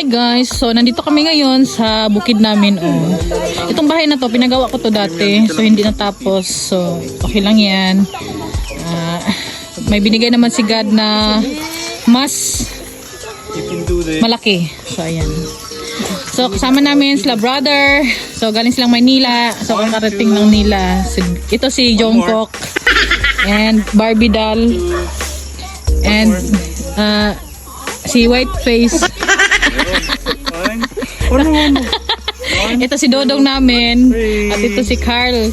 Hi guys, so nandito kami ngayon sa bukid namin. Oh. Itong bahay na to, pinagawa ko to dati, so hindi natapos. So okay lang yan. May binigay naman si God na mas malaki. So ayan. So kasama namin sila brother. So galing silang Maynila. So kakarating lang nila. Ito si Jungkook and Barbie doll and si Whiteface. Ito si Dodong namin at ito si Carl.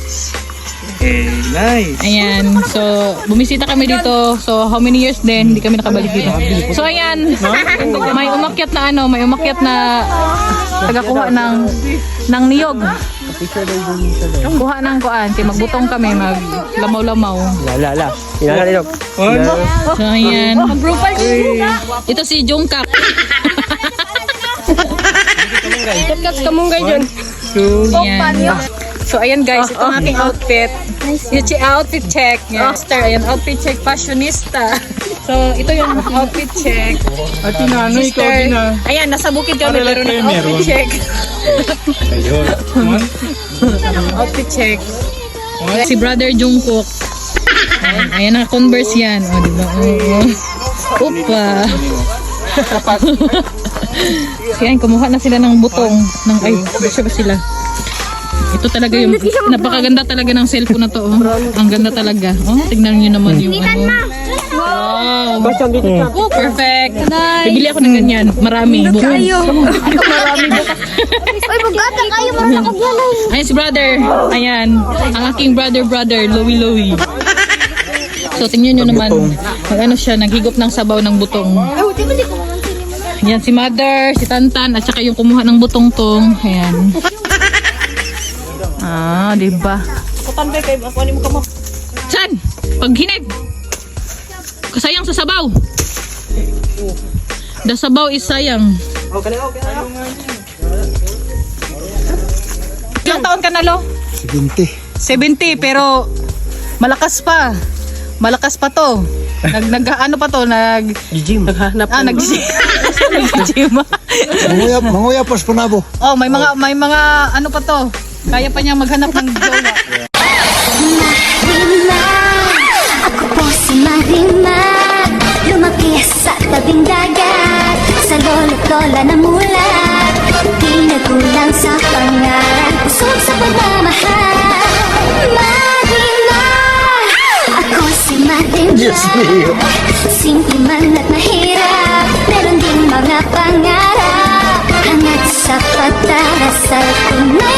Okay, nice. Ayan, so bumisita kami dito. So how many years din hindi kami nakabalik dito. So ayan, may umakyat na tagakuha ng niyog. Kuha ng kuan, kay magbutong kami, maglamaw-lamaw. La. Inala nito. So ayan. Ito si Jungkook. Kamunggay dyan. Ayan. So ayan guys, ito ang aking outfit. Yung outfit check. Master, ayan, outfit check, fashionista. So ito yung outfit check. At inano, ikaw din na. Ayan, nasa bukid kami pero ng outfit check. Ayun. Outfit check. Si brother Jungkook. Ayan, naka-converse yan. O, diba? Upa. Ayan, kumuha na sila ng butong. Ay, gusto ba sila? Ito talaga yung, napakaganda talaga ng cellphone na to. Oh. Ang ganda talaga. Oh, tignan nyo naman yung ano. Wow. Oh, perfect. Bibili ako ng ganyan. Marami. Bukas. Marami bukas. Ay, maganda kayo. Marami nakablalay. Ayan si brother. Ayan. Ang aking brother, Lowy. So, tingnan nyo naman. Ano siya, naghigop ng sabaw ng butong. Ayan si mother, si Tantan, at saka yung kumuha ng butong tong. Ayan. Diba? Kutanbe kayo. Ako mo ka mo. San? Pag hineg. Kasayang sa sabaw. The sabaw is sayang. Okay. Ilang taon ka na, Lo? 70, pero malakas pa. Malakas pa to. Ano pa to? Gym. Naghanap. Nag-gym. Manguyapos po na po. Oh, may mga ano pa to. Kaya pa niya maghanap ng jowa. Ako po si Marima, lumaki sa tabing dagat, sa lolo't lola na mulat, di nagulang sa pangarap, usog sa pagmamahal. Marima, ako si Marima, simple man at mahirap, meron din mga pangarap, hangad sa pagdarasal ko na